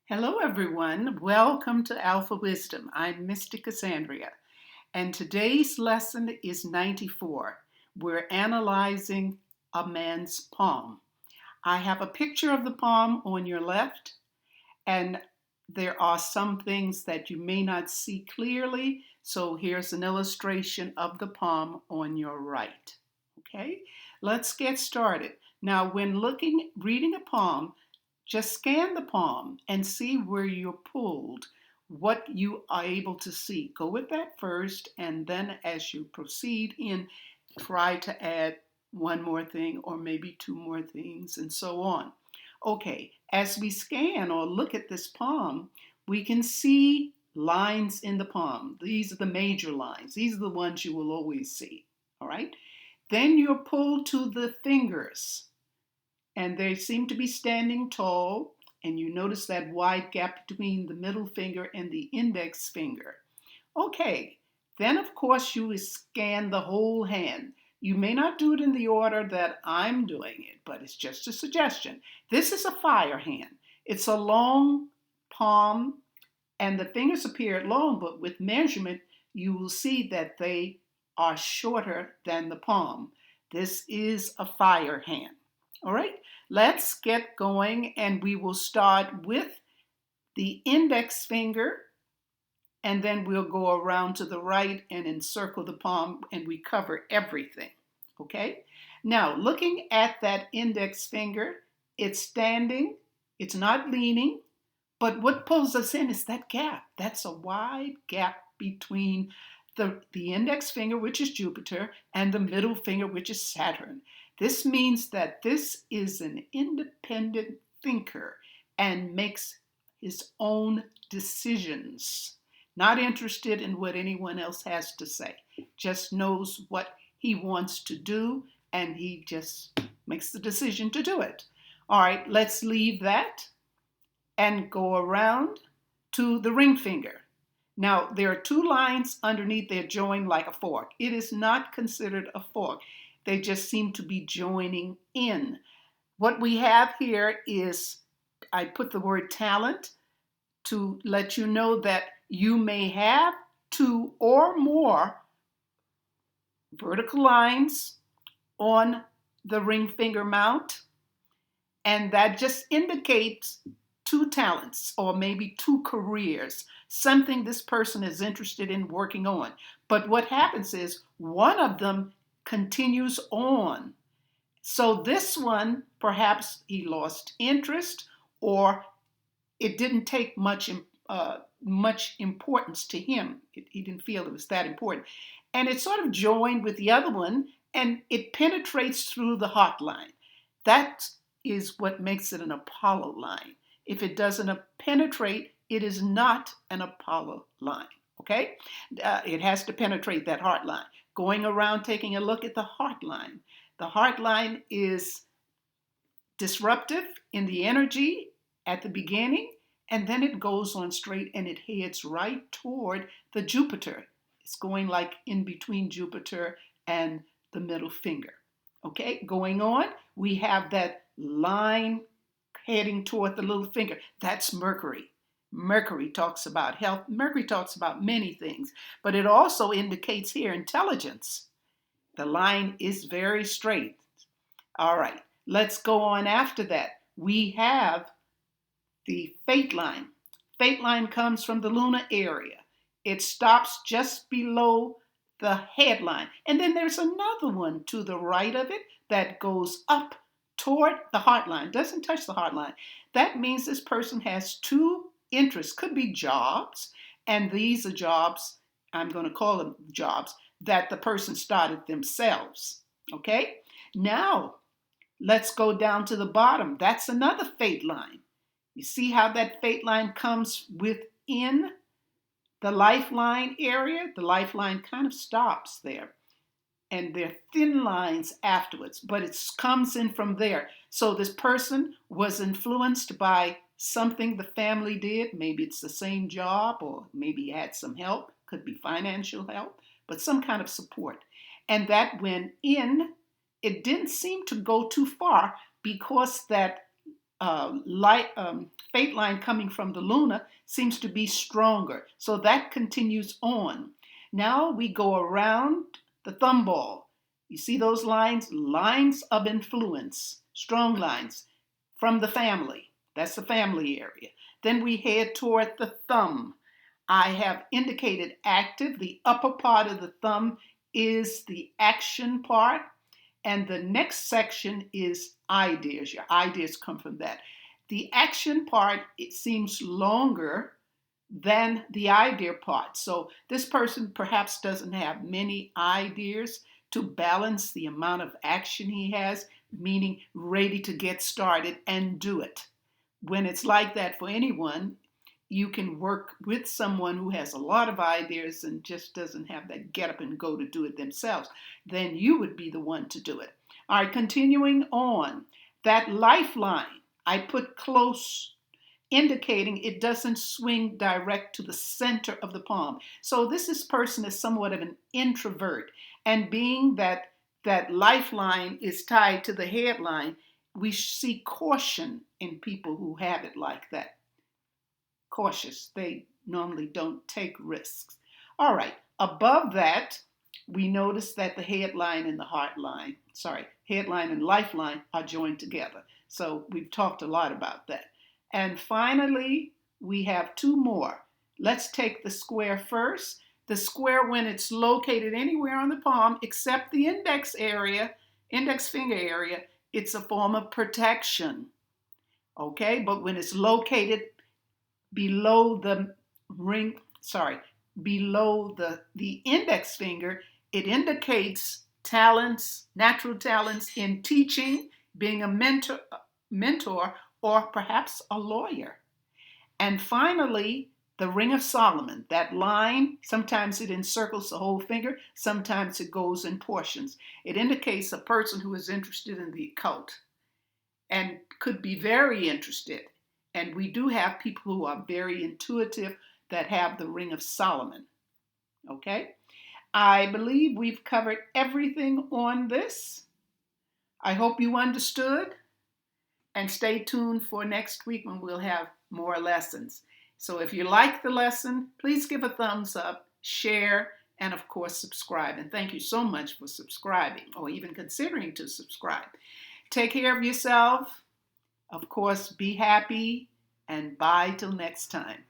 Hello, everyone. Welcome to Alphawisdom. I'm Mystic Cassandria, and today's lesson is 94. We're analyzing a man's palm. I have a picture of the palm on your left, and there are some things that you may not see clearly, so here's an illustration of the palm on your right. Okay, let's get started. Now, when reading a palm, just scan the palm and see where you're pulled, what you are able to see. Go with that first, and then as you proceed in, try to add one more thing or maybe two more things and so on. Okay, as we scan or look at this palm, we can see lines in the palm. These are the major lines. These are the ones you will always see, all right? Then you're pulled to the fingers, and they seem to be standing tall, and you notice that wide gap between the middle finger and the index finger. Okay, then of course you scan the whole hand. You may not do it in the order that I'm doing it, but it's just a suggestion. This is a fire hand. It's a long palm, and the fingers appear long, but with measurement, you will see that they are shorter than the palm. This is a fire hand. All right, let's get going, and we will start with the index finger, and then we'll go around to the right and encircle the palm, and we cover everything. Okay, now looking at that index finger, it's standing, it's not leaning, but what pulls us in is that gap. That's a wide gap between the index finger, which is Jupiter, and the middle finger, which is Saturn. This means that this is an independent thinker and makes his own decisions. Not interested in what anyone else has to say. Just knows what he wants to do, and he just makes the decision to do it. All right, let's leave that and go around to the ring finger. Now, there are two lines underneath there joined like a fork. It is not considered a fork. They just seem to be joining in. What we have here is, I put the word talent to let you know that you may have two or more vertical lines on the ring finger mount, and that just indicates two talents or maybe two careers, something this person is interested in working on. But what happens is one of them continues on. So this one, perhaps he lost interest, or it didn't take much importance to him. He didn't feel it was that important. And it sort of joined with the other one, and it penetrates through the heart line. That is what makes it an Apollo line. If it doesn't penetrate, it is not an Apollo line, okay? It has to penetrate that heart line. Going around taking a look at the heart line. The heart line is disruptive in the energy at the beginning, and then it goes on straight and it heads right toward the Jupiter. It's going like in between Jupiter and the middle finger. Okay, going on, we have that line heading toward the little finger. That's Mercury. Mercury talks about health. Mercury talks about many things, but it also indicates here intelligence. The line is very straight. All right, let's go on after that. We have the fate line. Fate line comes from the lunar area. It stops just below the headline. And then there's another one to the right of it that goes up toward the heart line, doesn't touch the heart line. That means this person has two interests, could be jobs, and these are jobs, I'm going to call them jobs, that the person started themselves. Okay? Now, let's go down to the bottom. That's another fate line. You see how that fate line comes within the lifeline area? The lifeline kind of stops there. And there are thin lines afterwards, but it comes in from there. So this person was influenced by something the family did. Maybe it's the same job, or maybe he had some help. Could be financial help, but some kind of support. And that went in. It didn't seem to go too far because that fate line coming from the Luna seems to be stronger. So that continues on. Now we go around the thumb ball. You see those lines? Lines of influence, strong lines from the family. That's the family area. Then we head toward the thumb. I have indicated active. The upper part of the thumb is the action part. And the next section is ideas. Your ideas come from that. The action part, it seems longer than the idea part. So this person perhaps doesn't have many ideas to balance the amount of action he has, meaning ready to get started and do it. When it's like that for anyone, you can work with someone who has a lot of ideas and just doesn't have that get up and go to do it themselves. Then you would be the one to do it. All right, continuing on. That lifeline, I put close, indicating it doesn't swing direct to the center of the palm. So this person is somewhat of an introvert. And being that that lifeline is tied to the headline, we see caution in people who have it like that. Cautious. They normally don't take risks. All right. Above that, we notice that the headline and the headline and lifeline are joined together. So we've talked a lot about that. And finally, we have two more. Let's take the square first. The square, when it's located anywhere on the palm except the index finger area, it's a form of protection. Okay, but when it's located below the below the index finger, it indicates talents, natural talents in teaching, being a mentor, or perhaps a lawyer. And finally, the Ring of Solomon, that line, sometimes it encircles the whole finger, sometimes it goes in portions. It indicates a person who is interested in the occult and could be very interested. And we do have people who are very intuitive that have the Ring of Solomon. Okay? I believe we've covered everything on this. I hope you understood. And stay tuned for next week when we'll have more lessons. So if you like the lesson, please give a thumbs up, share, and of course subscribe. And thank you so much for subscribing or even considering to subscribe. Take care of yourself. Of course, be happy, and bye till next time.